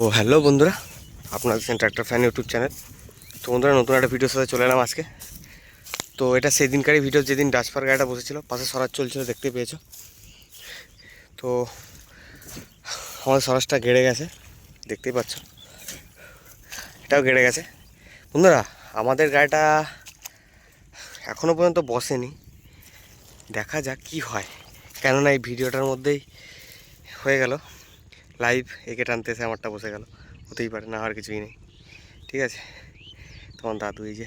ও hello বন্ধুরা, আপনারা দেখছেন ট্র্যাক্টর ফ্যান ইউটিউব চ্যানেল। তো বন্ধুরা, নতুন একটা ভিডিওর সাথে চলে এলাম আজকে। তো এটা সেই দিনকারই ভিডিও যেদিন ডাচপার গাড়িটা বসেছিল, পাশে স্বরাজ চলছিল, দেখতে পেয়েছো। তো আমাদের স্বরাজটা গেড়ে গেছে, দেখতেই পাচ্ছ, এটাও গেড়ে গেছে। বন্ধুরা, আমাদের গাড়িটা এখনও পর্যন্ত বসেনি, দেখা যাক কি হয়। কেননা এই ভিডিওটার মধ্যেই হয়ে গেল লাইভ, একে টানতে এসে আমারটা বসে গেল, হতেই পারে না, আর কিছুই নেই। ঠিক আছে, তোমার দাদু এই যে।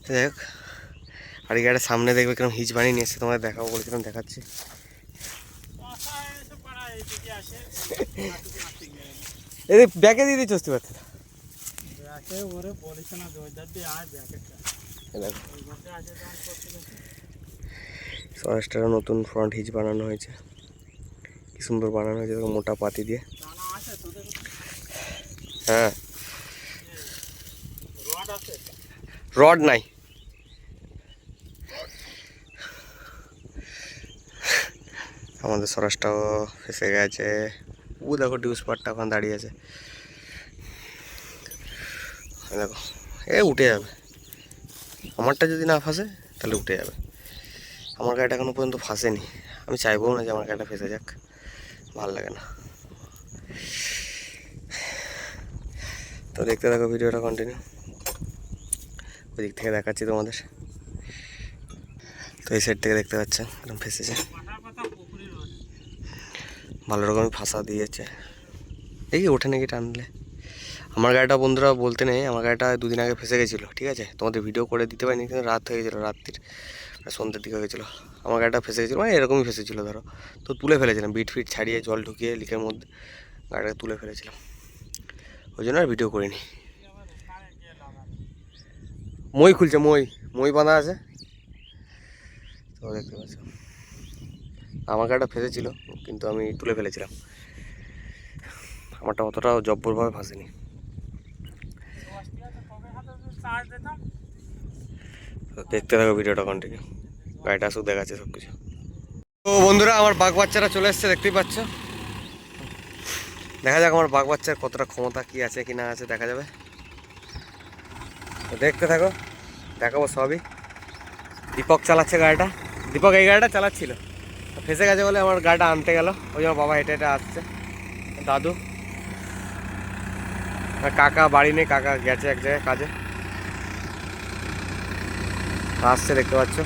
যাই হোক, আর এই গাড়ির সামনে দেখবে কিরকম হিচ বানিয়ে নিয়ে এসছে, তোমাদের দেখাবো বলেছিলাম, দেখাচ্ছি। এই ব্যাগে দিয়ে দিচ্ছি, বুঝতে পারছি না। স্বরাজটারও নতুন ফ্রন্ট হিচ বানানো হয়েছে, কি সুন্দর বানানো হয়েছে, মোটা পাতি দিয়ে। হ্যাঁ, রড নাই। আমাদের স্বরাজটাও ফেসে গেছে। ও দেখো, ডিউস পারটা ওখানে দাঁড়িয়ে আছে, দেখো, এ উঠে যাবে। আমারটা যদি না ফাঁসে তাহলে উঠে যাবে। আমার গাড়িটা এখনো পর্যন্ত ফাঁসেনি, আমি চাইবো না যে আমার গাড়িটা ফেসে যাক, ভালো লাগে না। তো দেখতে থাকো ভিডিওটা কন্টিনিউ, ওই দিক থেকে দেখাচ্ছি তোমাদের। তো এই সাইড থেকে দেখতে পাচ্ছেন এরকম ফেসেছে, ভালো রকমই ফাঁসা দিয়েছে। এই ওঠে নাকি টানলে। আমার গাড়িটা বন্ধুরা বলতে নেই, আমার গাড়িটা দুদিন আগে ফেসে গেছিলো, ঠিক আছে, তোমাদের ভিডিও করে দিতে পারিনি, কিন্তু রাত হয়ে গেছিলো, রাত্রির সন্ধ্যের দিকে হয়ে গেছিলো। আমার গাড়িটা ফেসে গেছিলো, মানে এরকমই ফেসেছিলো ধরো। তো তুলে ফেলেছিলাম, বিট ফিট ছাড়িয়ে জল ঢুকিয়ে লিকের মধ্যে গাড়িটা তুলে ফেলেছিলাম, ওই জন্য আর ভিডিও করিনি। মই খুলছে, মই বাঁধা আছে, তো দেখতে পাচ্ছ। আমার গাড়িটা ফেসেছিল, কিন্তু আমি তুলে ফেলেছিলাম, আমারটা অতটাও জব্বরভাবে ফাঁসেনি। দেখতে থাকো ভিডিওটা কন্টিনিউ, গাড়িটা আসুক, দেখাচ্ছে সব কিছু। তো বন্ধুরা, আমার বাঘ বাচ্চারা চলে এসছে, দেখতেই পাচ্ছ। দেখা যাক আমার বাঘ বাচ্চার কতটা ক্ষমতা, কি আছে কি না আছে দেখা যাবে। তো দেখতে থাকো, দেখাবো সবই। দীপক চালাচ্ছে গাড়িটা, দীপক এই গাড়িটা চালাচ্ছিল, ফেসে গেছে বলে আমার গাড়িটা আনতে গেল, ওই জন্য বাবা হেঁটে হেঁটে আসছে। দাদু আর কাকা বাড়ি নেই, কাকা গেছে এক জায়গায় কাজে, আসছে, দেখতে পাচ্ছ।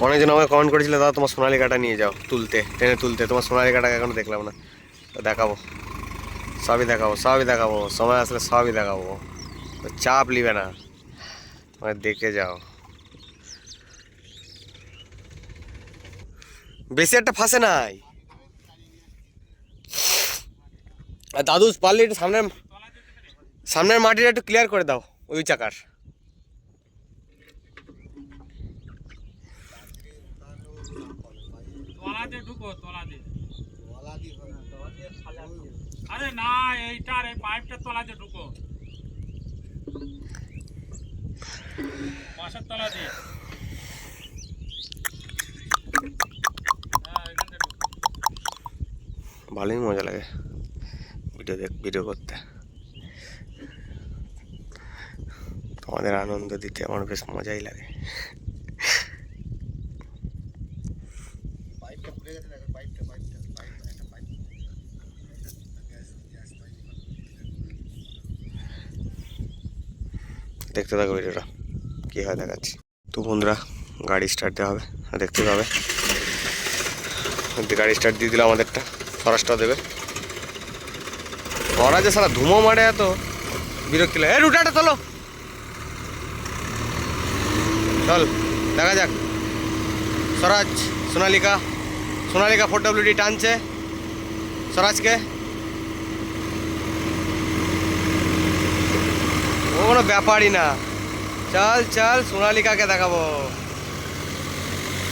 অনেকজন আমাকে কমেন্ট করেছিল, দাদা তোমার সোনালিকাটা নিয়ে যাও তুলতে, ট্রেনে তুলতে, তোমার সোনালিকাটাকে এখনো দেখলাম না। তো দেখাবো, সবই দেখাবো, সবই দেখাবো, সময় আসলে সবই দেখাবো, চাপ নিবে না, দেখে যাও। বেশি একটা ফাঁসে নাই। আর দাদু পারলে একটু সামনের সামনের মাটিটা একটু ক্লিয়ার করে দাও, ওই চাকার। আরে না, এইটার এই পাইপটা তলাতে ঢুকো, বাসার তলা দিয়ে। ভালোই মজা লাগে ভিডিও করতে, তোমাদের আনন্দ দিতে আমার বেশ মজাই লাগে। দেখতে থাকো ভিডিওটা, কী হয় দেখাচ্ছি। তো বন্ধুরা, গাড়ি স্টার্ট দেওয়া হবে, দেখতে পাবে। গাড়ি স্টার্ট দিয়ে দিল আমাদেরটা, স্বরাজটাও দেবে। স্বরাজে সারা ধুমো মারে, এত বিরক্তি লাগে। রুটাটা চলো, চল দেখা যাক। স্বরাজ সোনালিকা 4WD টানছে স্বরাজকে, ও কোনো ব্যাপারই না। চল চল, সোনালিকাকে দেখাবো,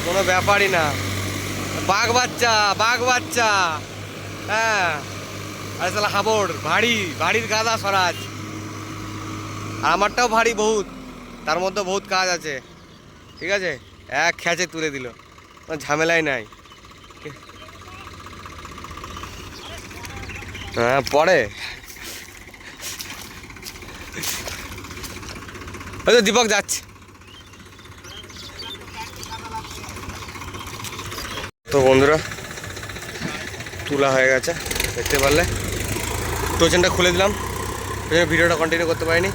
কোনো ব্যাপারই না। বাঘ বাচ্চা, হ্যাঁ। আরে সালা হাবড়, ভারীর গাদা স্বরাজ, আর আমারটাও ভারী বহুত, তার মধ্যে বহুত কাজ আছে, ঠিক আছে। এক খ্যাচে তুলে দিল। ঝামেলাই নাই। হ্যাঁ পরে ওই তো দীপক যাচ্ছে। তো বন্ধুরা তোলা হয়ে গেছে দেখতে পারলে, টোচেনটা খুলে দিলাম, ভিডিওটা কন্টিনিউ করতে পারিনি।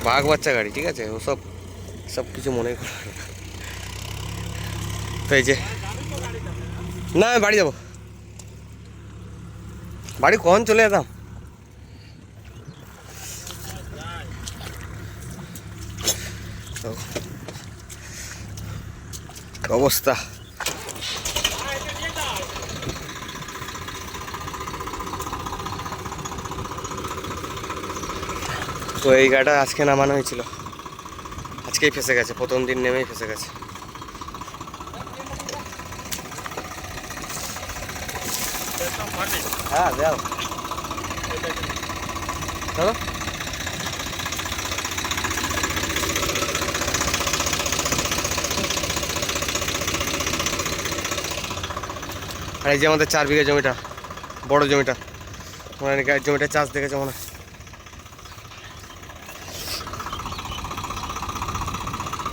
বাঘ বাচ্চা গাড়ি, ঠিক আছে, ওসব সব কিছু মনে করে। তো এই যে না আমি বাড়ি যাবো, বাড়ি কখন চলে যেতাম। অবস্থা তো এই গাড়িটা আজকে নামানো হয়েছিল, আজকেই ফেসে গেছে, প্রথম দিন নেমেই ফেসে গেছে। হ্যাঁ দাও চলো। আর এই যে আমাদের 4 বিঘা জমিটা, বড় জমিটা, মানে গায়ের জমিটা চাষ দেখেছে মনে হয়।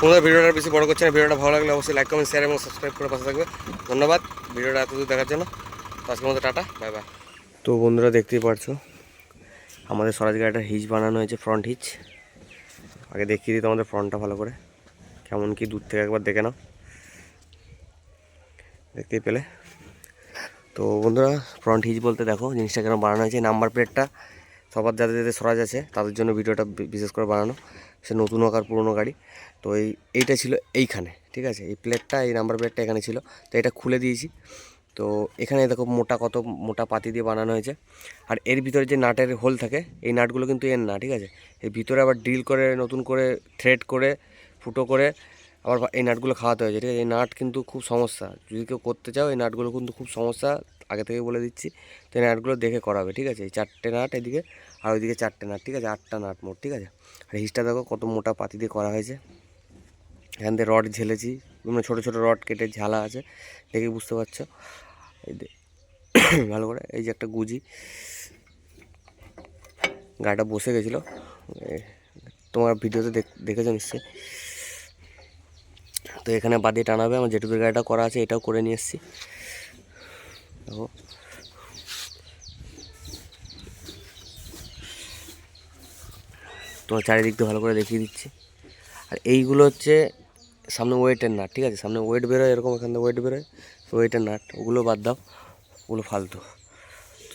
তোমাদের ভিডিওটা বেশি বড় করছে না, ভিডিওটা ভালো লাগলে অবশ্যই লাইক কমেন্ট শেয়ার এবং সাবস্ক্রাইব করে পাশে থাকবে। ধন্যবাদ ভিডিওটা এতদূর দেখার জন্য। তো আজকের মতো টাটা, বাই বাই। তো বন্ধুরা দেখতেই পারছো আমাদের স্বরাজ গাড়িটার হিচ বানানো হয়েছে, ফ্রন্ট হিচ। আগে দেখিয়ে দিই তোমাদের ফ্রন্টটা ভালো করে, কেমন কি দূর থেকে একবার দেখে নাও, দেখতেই পেলে। তো বন্ধুরা ফ্রন্ট হিচ বলতে দেখো জিনিসটা কেন বানানো হয়েছে, নাম্বার প্লেটটা সবার যাদের যাদের স্বরাজ আছে তাদের জন্য ভিডিওটা বিশেষ করে বানানো, সে নতুন হোক আর পুরোনো গাড়ি। তো এইটা ছিল এইখানে, ঠিক আছে, এই প্লেটটা, এই নাম্বার প্লেটটা এখানে ছিল, তো এটা খুলে দিয়েছি। তো এখানে দেখো মোটা, কত মোটা পাতি দিয়ে বানানো হয়েছে। আর এর ভিতরে যে নাটের হোল থাকে, এই নাটগুলো কিন্তু এর না, ঠিক আছে, এর ভিতরে আবার ড্রিল করে নতুন করে থ্রেড করে ফুটো করে আবার এই নাটগুলো খাওয়াতে হয়েছে, ঠিক আছে। এই নাট কিন্তু খুব সমস্যা, যদি কেউ করতে চাও এই নাটগুলো কিন্তু খুব সমস্যা, আগে থেকে বলে দিচ্ছি। তো এই নাটগুলো দেখে করাবে, ঠিক আছে। এই 4টে নাট এদিকে আর ওইদিকে 4টে নাট, ঠিক আছে, 8টা নাট মোট, ঠিক আছে। আর হিচটা দেখো কত মোটা পাতি দিয়ে করা হয়েছে, এখান থেকে রড ঝেলেছি, মানে ছোটো ছোটো রড কেটে ঝালা আছে, দেখে বুঝতে পারছো। এই ভালো করে, এই যে একটা গুজি, গাড়িটা বসে গেছিলো, তোমার ভিডিওতে দেখেছো নিশ্চয়ই। তো এখানে বাদিয়ে টানাবে, আমার যেটুকুর গাড়িটা করা আছে এটাও করে নিয়ে এসেছি। দেখো তোমার চারিদিক দিয়ে ভালো করে দেখিয়ে দিচ্ছি। আর এইগুলো হচ্ছে সামনে ওয়েটের নাট, ঠিক আছে, সামনে ওয়েট বেরোয় এরকম, এখান থেকে ওয়েট বেরোয়, তো ওয়েটের নাট ওগুলো বাদ দাও, ওগুলো ফালতু।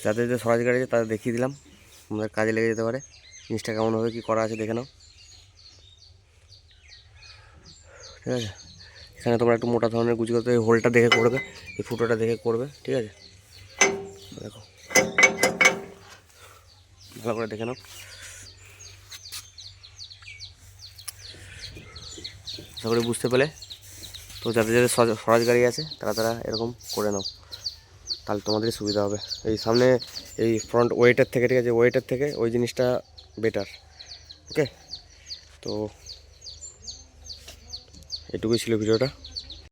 যাদের যে স্বরাজ গাড়ি আছে তাদের দেখিয়ে দিলাম, আমাদের কাজে লেগে যেতে পারে। জিনিসটা কেমনভাবে কী করা আছে দেখে নাও, ঠিক আছে। এখানে তোমরা একটু মোটা ধরনের গুজি করতে, এই হোলটা দেখে করবে, এই ফুটোটা দেখে করবে, ঠিক আছে। দেখো ভালো করে দেখে নাও। আশা করি বুঝতে পেলে। তো যাদের যাদের স্বরাজ গাড়ি আছে তারা তারা এরকম করে নাও, তাহলে তোমাদেরই সুবিধা হবে। এই সামনে এই ফ্রন্ট ওয়েটের থেকে, ঠিক আছে, ওয়েটের থেকে ওই জিনিসটা বেটার, ওকে। তো এটুকুই ছিল ভিডিওটা।